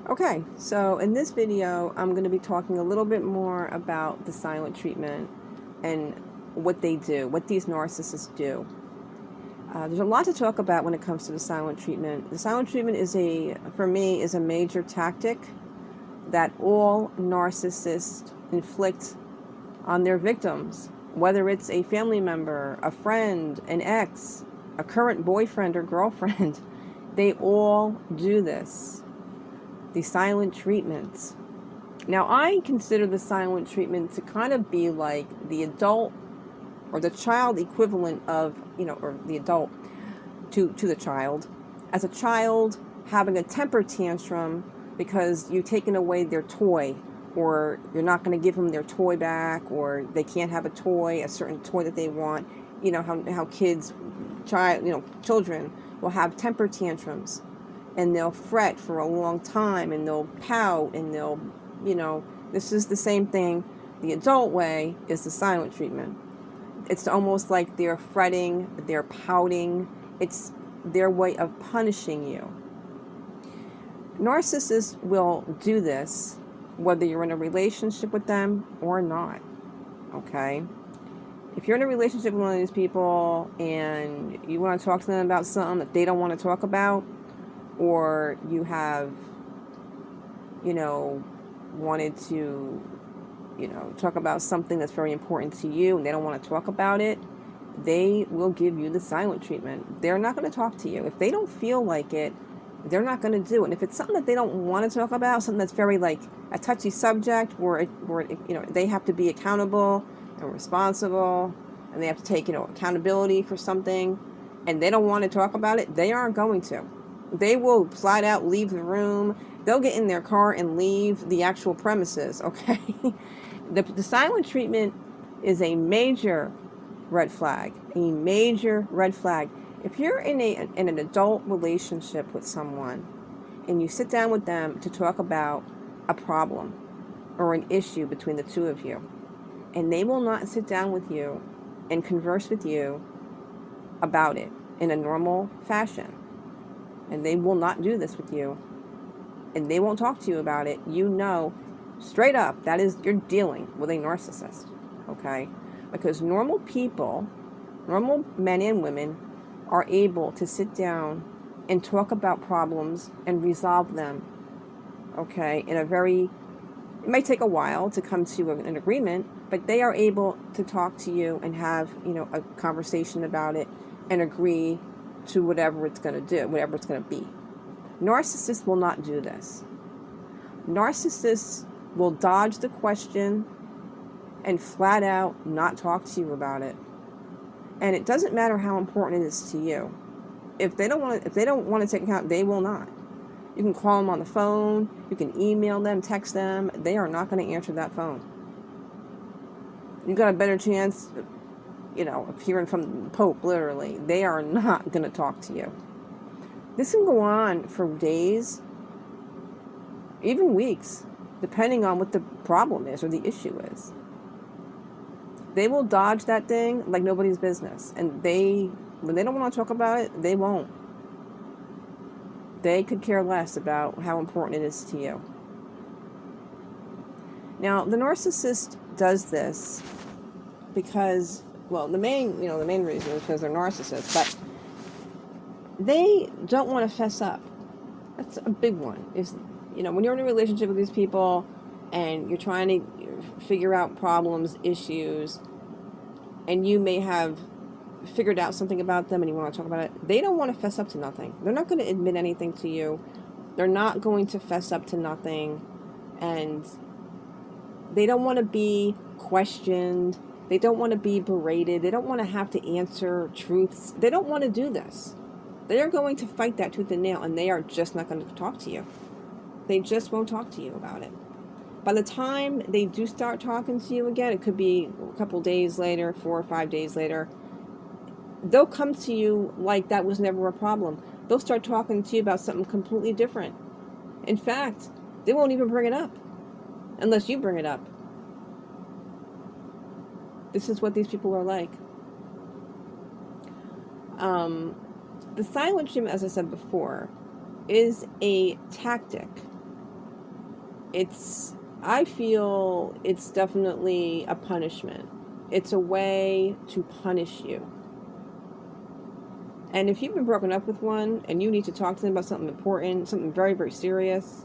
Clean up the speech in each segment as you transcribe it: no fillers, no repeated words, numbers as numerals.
Okay, so in this video, I'm going to be talking a little bit more about the silent treatment and what they do, what these narcissists do. There's a lot to talk about when it comes to the silent treatment. The silent treatment for me, is a major tactic that all narcissists inflict on their victims, whether it's a family member, a friend, an ex, a current boyfriend or girlfriend. They all do this. The silent treatments. Now, I consider the silent treatment to kind of be like the adult or the child equivalent of, or the adult to the child. As a child, having a temper tantrum because you've taken away their toy, or you're not going to give them their toy back, or they can't have a certain toy that they want. You know how children will have temper tantrums, and they'll fret for a long time, and they'll pout, and you know, this is the same thing. The adult way is the silent treatment. It's almost like they're fretting, they're pouting. It's their way of punishing you. Narcissists will do this whether you're in a relationship with them or not. Okay? If you're in a relationship with one of these people and you want to talk to them about something that they don't want to talk about, or you have, wanted to, talk about something that's very important to you and they don't want to talk about it, they will give you the silent treatment. They're not going to talk to you. If they don't feel like it, they're not going to do it. And if it's something that they don't want to talk about, something that's very like a touchy subject where they have to be accountable and responsible, and they have to take, accountability for something, and they don't want to talk about it, they aren't going to. They will slide out, leave the room. They'll get in their car and leave the actual premises, okay? The silent treatment is a major red flag, a major red flag. If you're in an adult relationship with someone and you sit down with them to talk about a problem or an issue between the two of you, and they will not sit down with you and converse with you about it in a normal fashion, and they will not do this with you, and they won't talk to you about it, straight up, that is, you're dealing with a narcissist, okay? Because normal people, normal men and women, are able to sit down and talk about problems and resolve them, okay, it might take a while to come to an agreement, but they are able to talk to you and have, a conversation about it and agree to whatever it's going to do, whatever it's going to be. Narcissists will not do this. Narcissists will dodge the question and flat out not talk to you about it. And it doesn't matter how important it is to you. If they don't want to take account, they will not. You can call them on the phone, you can email them, text them, they are not going to answer that phone. You've got a better chance, of hearing from the Pope, literally. They are not going to talk to you. This can go on for days, even weeks, depending on what the problem is or the issue is. They will dodge that thing like nobody's business. And when they don't want to talk about it, they won't. They could care less about how important it is to you. Now, the narcissist does this because, the main reason is because they're narcissists, but they don't want to fess up. That's a big one. When you're in a relationship with these people and you're trying to figure out problems, issues, and you may have figured out something about them and you want to talk about it, they don't want to fess up to nothing. They're not going to admit anything to you. They're not going to fess up to nothing. And they don't want to be questioned. They don't want to be berated. They don't want to have to answer truths. They don't want to do this. They are going to fight that tooth and nail, and they are just not going to talk to you. They just won't talk to you about it. By the time they do start talking to you again, it could be a couple days later, 4 or 5 days later, they'll come to you like that was never a problem. They'll start talking to you about something completely different. In fact, they won't even bring it up unless you bring it up. This is what these people are like. The silent treatment, as I said before, is a tactic I feel it's definitely a punishment. It's a way to punish you. And if you've been broken up with one and you need to talk to them about something important, something very, very serious,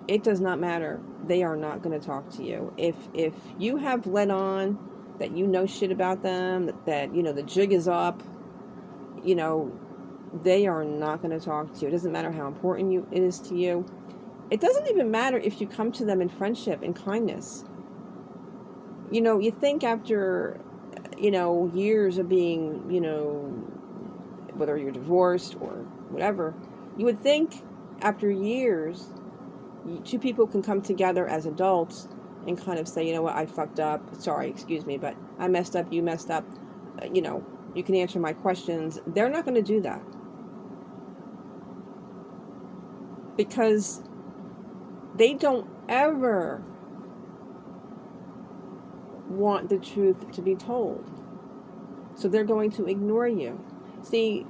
it does not matter. They are not going to talk to you. If you have let on that you know shit about them, that you know the jig is up, you know, they are not going to talk to you. It doesn't matter how important it is to you. It doesn't even matter if you come to them in friendship and kindness. You know, you think after, you know, years of being, you know, whether you're divorced or whatever, you would think after years, two people can come together as adults and kind of say, you know what, I fucked up. Sorry, excuse me, but I messed up. You messed up. You know, you can answer my questions. They're not going to do that. Because they don't ever want the truth to be told. So they're going to ignore you. See,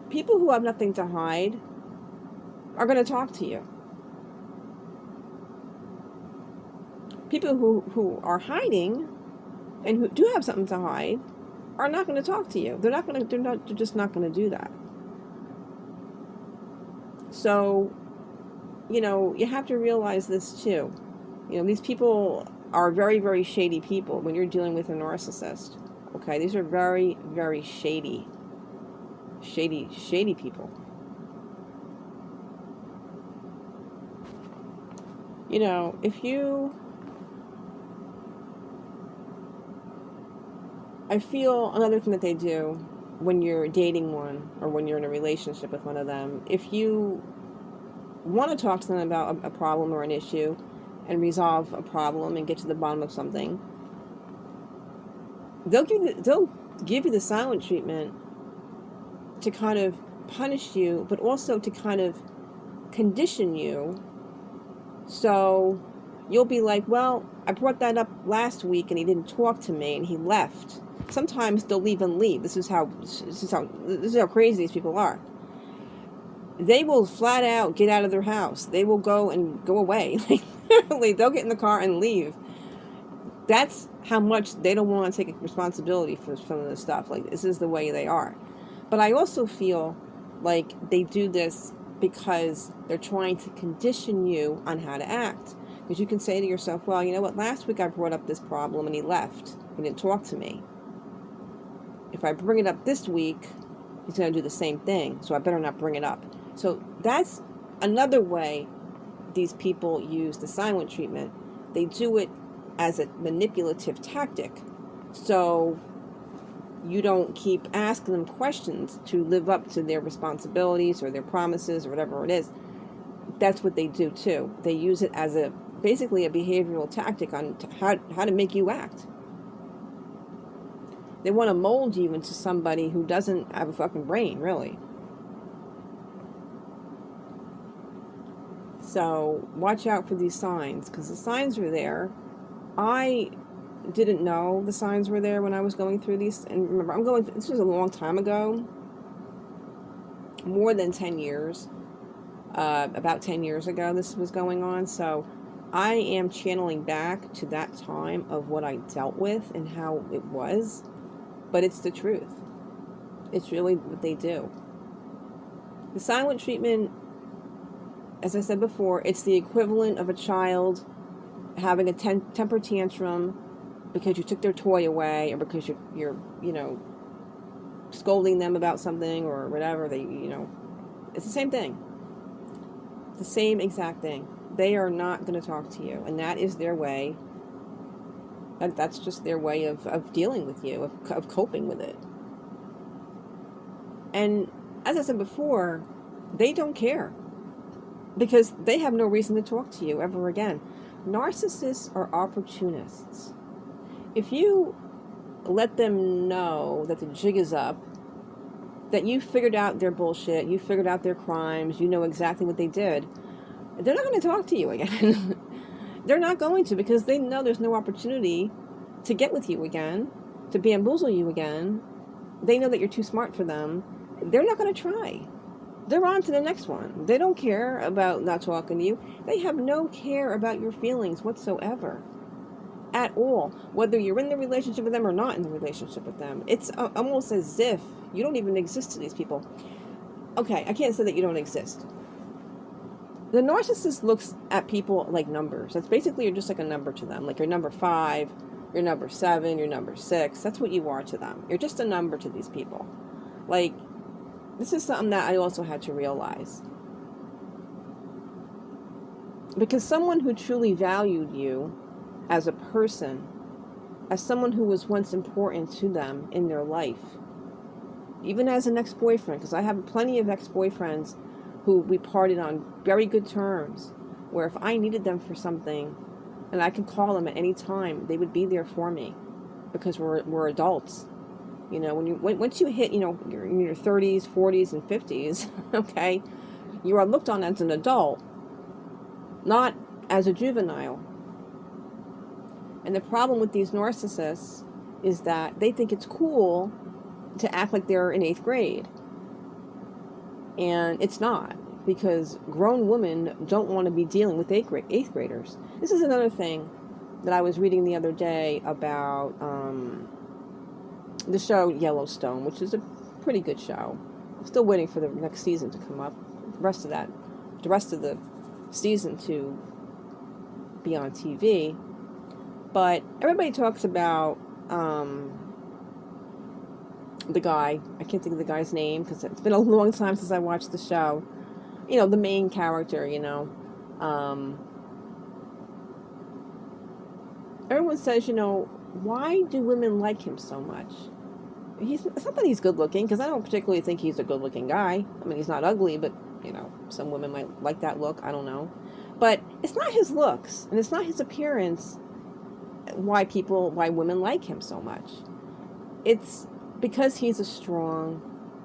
people who have nothing to hide are going to talk to you. People who are hiding and who do have something to hide are not going to talk to you. They're just not going to do that. So, you know, you have to realize this too. You know, these people are very, very shady people when you're dealing with a narcissist. Okay, these are very, very shady people. You know, I feel another thing that they do when you're dating one or when you're in a relationship with one of them, if you want to talk to them about a problem or an issue and resolve a problem and get to the bottom of something, they'll give you the silent treatment to kind of punish you, but also to kind of condition you. So you'll be like, well, I brought that up last week and he didn't talk to me and he left. Sometimes they'll even leave. This is how crazy these people are. They will flat out get out of their house. They will go away. Like literally, they'll get in the car and leave. That's how much they don't want to take responsibility for some of this stuff. Like, this is the way they are. But I also feel like they do this because they're trying to condition you on how to act. Because you can say to yourself, well, you know what, last week I brought up this problem and he left. He didn't talk to me. If I bring it up this week, he's going to do the same thing, so I better not bring it up. So that's another way these people use the silent treatment. They do it as a manipulative tactic. So you don't keep asking them questions to live up to their responsibilities or their promises or whatever it is. That's what they do too. They use it as basically a behavioral tactic on how to make you act. They want to mold you into somebody who doesn't have a fucking brain, really. So watch out for these signs, because the signs are there. I didn't know the signs were there when I was going through these. And remember, this was a long time ago. More than 10 years. About 10 years ago this was going on. So I am channeling back to that time of what I dealt with and how it was. But it's the truth. It's really what they do. The silent treatment, as I said before, it's the equivalent of a child having a temper tantrum because you took their toy away, or because you're you know, scolding them about something or whatever. It's the same thing. The same exact thing. They are not going to talk to you, and that is their way. That's just their way of dealing with you, of coping with it. And as I said before, they don't care, because they have no reason to talk to you ever again. Narcissists are opportunists. If you let them know that the jig is up, that you figured out their bullshit, you figured out their crimes, you know exactly what they did, they're not going to talk to you again. They're not going to, because they know there's no opportunity to get with you again, to bamboozle you again. They know that you're too smart for them. They're not going to try. they're on to the next one. They don't care about not talking to you. They have no care about your feelings whatsoever. At all. Whether you're in the relationship with them or not in the relationship with them. It's almost as if you don't even exist to these people. Okay, I can't say that you don't exist. The narcissist looks at people like numbers. That's basically, you're just like a number to them. Like you're number 5, you're number 7, you're number 6. That's what you are to them. You're just a number to these people. Like, this is something that I also had to realize. Because someone who truly valued you as a person, as someone who was once important to them in their life, even as an ex-boyfriend, because I have plenty of ex-boyfriends who we parted on very good terms, where if I needed them for something and I could call them at any time, they would be there for me, because we're adults. You know, once you hit, you're in your 30s, 40s, and 50s, okay, you are looked on as an adult, not as a juvenile. And the problem with these narcissists is that they think it's cool to act like they're in 8th grade. And it's not, because grown women don't want to be dealing with 8th graders. This is another thing that I was reading the other day about the show Yellowstone, which is a pretty good show. I'm still waiting for the next season to come up. The rest of the season to be on TV. But everybody talks about the guy. I can't think of the guy's name because it's been a long time since I watched the show. The main character, everyone says, why do women like him so much? It's not that he's good looking, because I don't particularly think he's a good looking guy. I mean, he's not ugly, but, some women might like that look. I don't know. But it's not his looks, and it's not his appearance why women like him so much. It's because he's a strong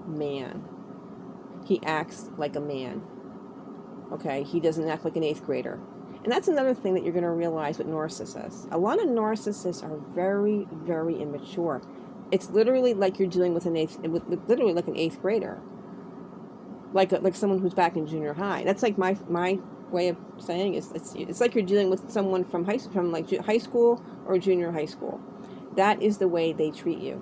man. He acts like a man. Okay? He doesn't act like an 8th grader. And that's another thing that you're going to realize with narcissists. A lot of narcissists are very, very immature. It's literally like you're dealing with literally like an 8th grader. Like someone who's back in junior high. That's like my way of saying it's like you're dealing with someone from high school or junior high school. That is the way they treat you.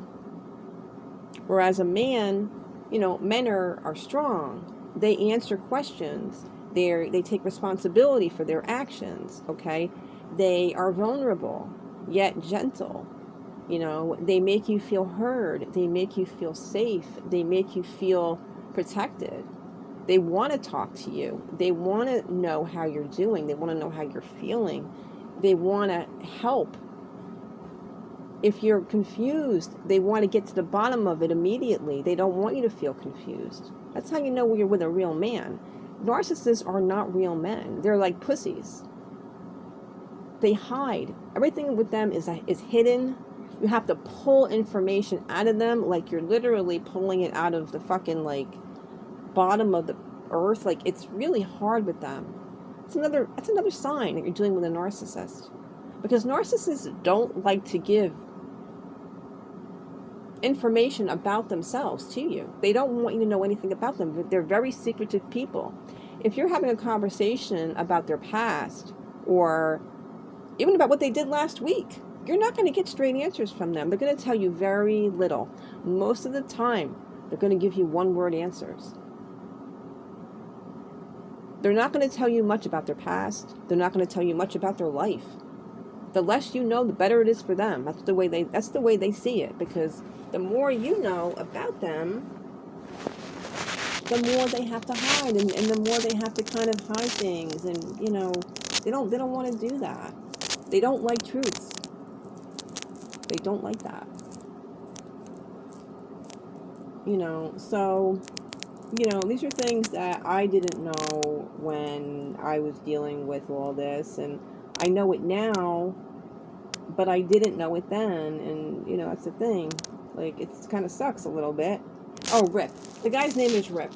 Whereas a man, men are strong. They answer questions. They take responsibility for their actions, okay? They are vulnerable, yet gentle. They make you feel heard. They make you feel safe. They make you feel protected. They want to talk to you. They want to know how you're doing. They want to know how you're feeling. They want to help. If you're confused, they want to get to the bottom of it immediately. They don't want you to feel confused. That's how you know when you're with a real man. Narcissists are not real men. They're like pussies. They hide. Everything with them is hidden. You have to pull information out of them like you're literally pulling it out of the fucking bottom of the earth. It's really hard with them. That's another sign that you're dealing with a narcissist. Because narcissists don't like to give information about themselves to you. They don't want you to know anything about them. They're very secretive people. If you're having a conversation about their past or even about what they did last week, you're not going to get straight answers from them. They're going to tell you very little. Most of the time, they're going to give you one-word answers. They're not going to tell you much about their past. They're not going to tell you much about their life. The less you know, the better it is for them. That's the way they see it, because the more you know about them, the more they have to hide, and the more they have to kind of hide things, and they don't want to do that. They don't like truth. They don't like that. So these are things that I didn't know when I was dealing with all this, and I know it now, but I didn't know it then, and that's the thing. It kind of sucks a little bit. Oh, Rip. The guy's name is Rip.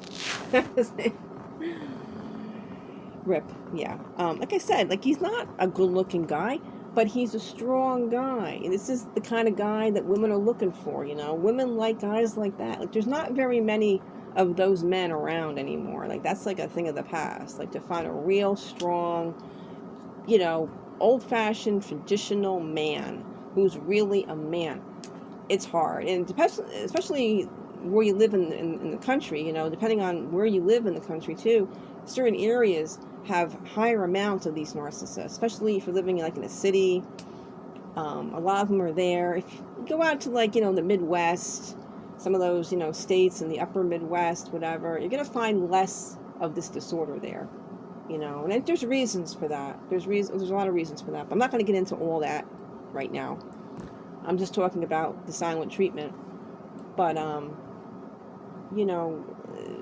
Rip, yeah. Like I said, he's not a good-looking guy, but he's a strong guy. And this is the kind of guy that women are looking for, Women like guys like that. There's not very many of those men around anymore. Like, that's like a thing of the past. Like, to find a real strong, you know, old-fashioned traditional man who's really a man, it's hard. And especially where you live in the country, you know, depending on where you live in the country too, certain areas have higher amounts of these narcissists, especially if you're living like in a city. A lot of them are there. If you go out to, like, you know, the Midwest, some of those, you know, states in the upper Midwest, whatever, you're going to find less of this disorder there, you know. And there's reasons for that. There's a lot of reasons for that. But I'm not going to get into all that right now. I'm just talking about the silent treatment. But, you know,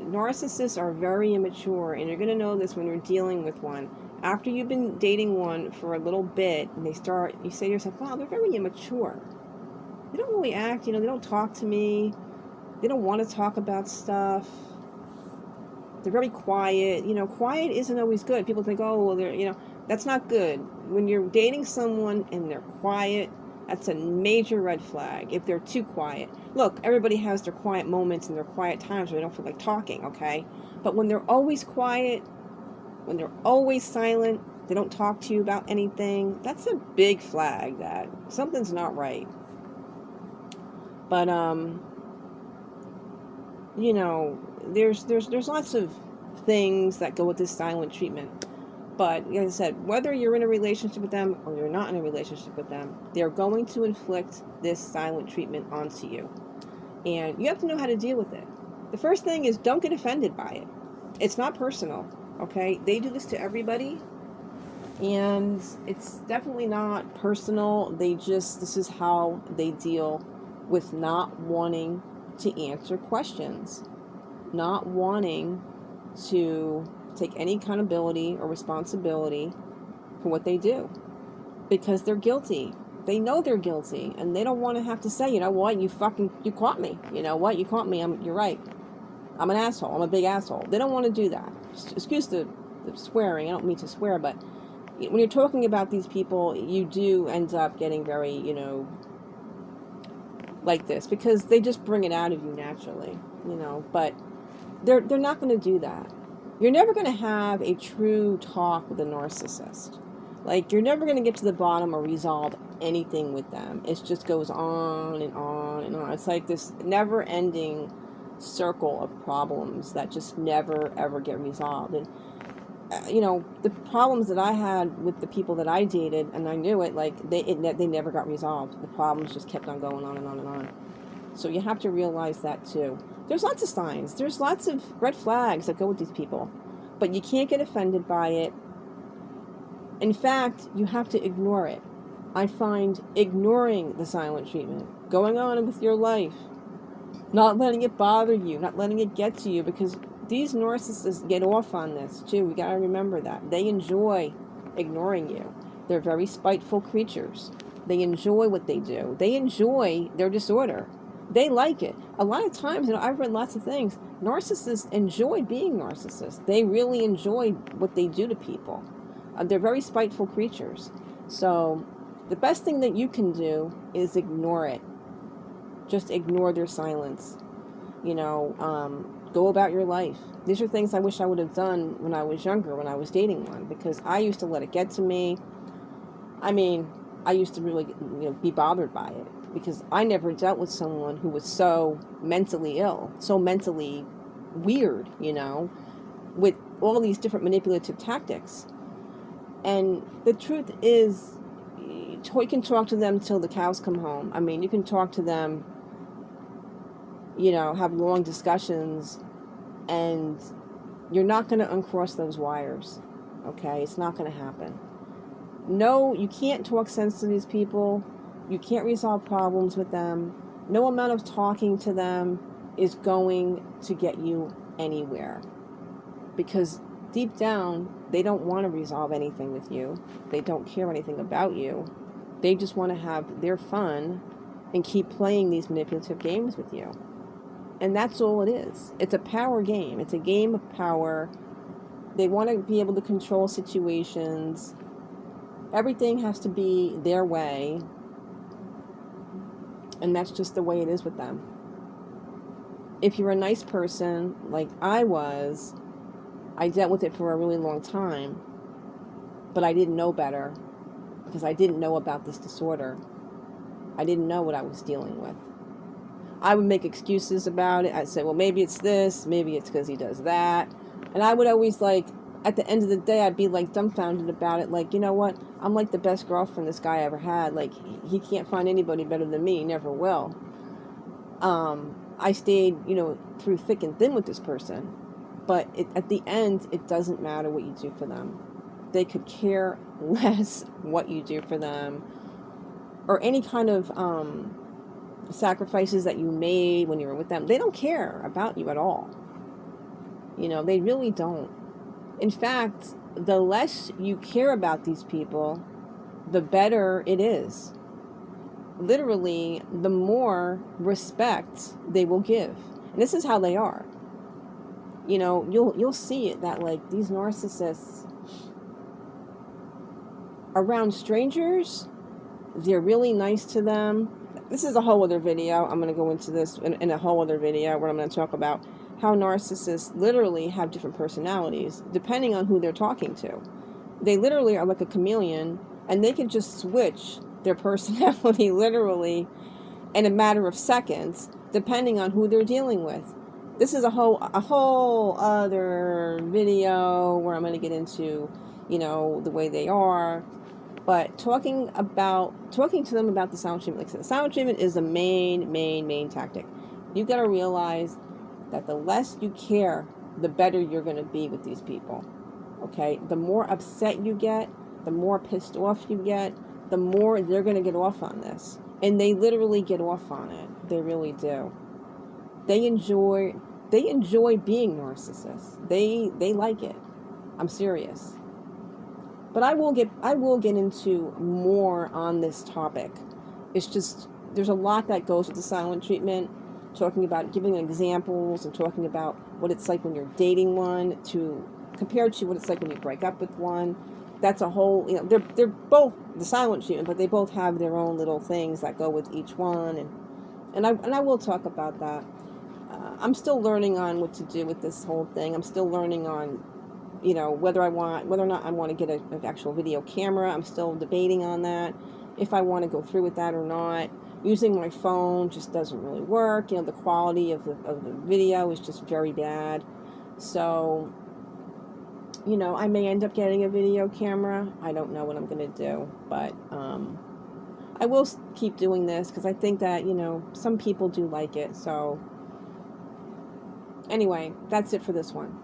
narcissists are very immature, and you're going to know this when you're dealing with one. After you've been dating one for a little bit, and you say to yourself, wow, they're very immature. They don't really act, you know, they don't talk to me. They don't want to talk about stuff. They're very quiet. You know, quiet isn't always good. People think, oh, well, they're, you know, that's not good. When you're dating someone and they're quiet, that's a major red flag if they're too quiet. Look, everybody has their quiet moments and their quiet times where they don't feel like talking, okay? But when they're always quiet, when they're always silent, they don't talk to you about anything, that's a big flag that something's not right. But, you know, there's lots of things that go with this silent treatment. But like I said, whether you're in a relationship with them or you're not in a relationship with them, they're going to inflict this silent treatment onto you. And you have to know how to deal with it. The first thing is, don't get offended by it. It's not personal, okay? They do this to everybody, and it's definitely not personal. This is how they deal with not wanting to answer questions, not wanting to take any accountability or responsibility for what they do, because they're guilty. They know they're guilty, and they don't want to have to say, you know what, you caught me. You know what, you caught me. You're right. I'm an asshole. I'm a big asshole. They don't want to do that. Excuse the swearing. I don't mean to swear, but when you're talking about these people, you do end up getting very, you know, like this, because they just bring it out of you naturally, you know. But they're not going to do that. You're never going to have a true talk with a narcissist. Like, you're never going to get to the bottom or resolve anything with them. It just goes on and on and on. It's like this never-ending circle of problems that just never, ever get resolved. And, you know, the problems that I had with the people that I dated, and I knew it, like, they never got resolved. The problems just kept on going on and on and on. So you have to realize that too. There's lots of signs. There's lots of red flags that go with these people. But you can't get offended by it. In fact, you have to ignore it. I find ignoring the silent treatment, going on with your life, not letting it bother you, not letting it get to you, because these narcissists get off on this too. We got to remember that. They enjoy ignoring you. They're very spiteful creatures. They enjoy what they do. They enjoy their disorder. They like it. A lot of times, you know, I've read lots of things. Narcissists enjoy being narcissists. They really enjoy what they do to people. They're very spiteful creatures. So the best thing that you can do is ignore it. Just ignore their silence. You know, go about your life. These are things I wish I would have done when I was younger, when I was dating one, because I used to let it get to me. I mean, I used to really, you know, be bothered by it, because I never dealt with someone who was so mentally ill, so mentally weird, you know, with all these different manipulative tactics. And the truth is, you can talk to them till the cows come home. I mean, you can talk to them, you know, have long discussions, and you're not going to uncross those wires, okay? It's not going to happen. No, you can't talk sense to these people. You can't resolve problems with them. No amount of talking to them is going to get you anywhere, because deep down, they don't want to resolve anything with you. They don't care anything about you. They just want to have their fun and keep playing these manipulative games with you. And that's all it is. It's a power game. It's a game of power. They want to be able to control situations. Everything has to be their way. And that's just the way it is with them. if you're a nice person like I was, I dealt with it for a really long time, but I didn't know better because I didn't know about this disorder. I didn't know what I was dealing with. I would make excuses about it. I'd say, well, maybe it's this, maybe it's because he does that. And I would always, like, at the end of the day, I'd be like dumbfounded about it. Like, you know what? I'm like the best girlfriend this guy ever had. Like, he can't find anybody better than me. He never will. I stayed, through thick and thin with this person. But at the end, it doesn't matter what you do for them. They could care less what you do for them or any kind of sacrifices that you made when you were with them. They don't care about you at all. They really don't. In fact, the less you care about these people, the better it is. Literally, the more respect they will give. And this is how they are. You'll see it that, like, these narcissists around strangers, they're really nice to them. This is a whole other video. I'm going to go into this in a whole other video where I'm going to talk about how narcissists literally have different personalities depending on who they're talking to. They literally are like a chameleon, and they can just switch their personality literally in a matter of seconds depending on who they're dealing with. This is a whole other video where I'm going to get into, the way they are. But talking to them about the silent treatment, like I said, silent treatment is the main tactic. You got to realize that the less you care, the better you're going to be with these people. Okay? The more upset you get, the more pissed off you get, the more they're going to get off on this. And they literally get off on it. They really do. They enjoy being narcissists. They like it. I'm serious. But I will get into more on this topic. It's just, there's a lot that goes with the silent treatment, talking about giving examples and talking about what it's like when you're dating one compared to what it's like when you break up with one. That's a whole, they're both the silent treatment, but they both have their own little things that go with each one. And I will talk about that. I'm still learning on what to do with this whole thing. I'm still learning on whether or not I want to get an actual video camera. I'm still debating on that, if I want to go through with that or not. Using my phone just doesn't really work. The quality of the video is just very bad. So, I may end up getting a video camera. I don't know what I'm going to do, but I will keep doing this because I think that, some people do like it. So, anyway, that's it for this one.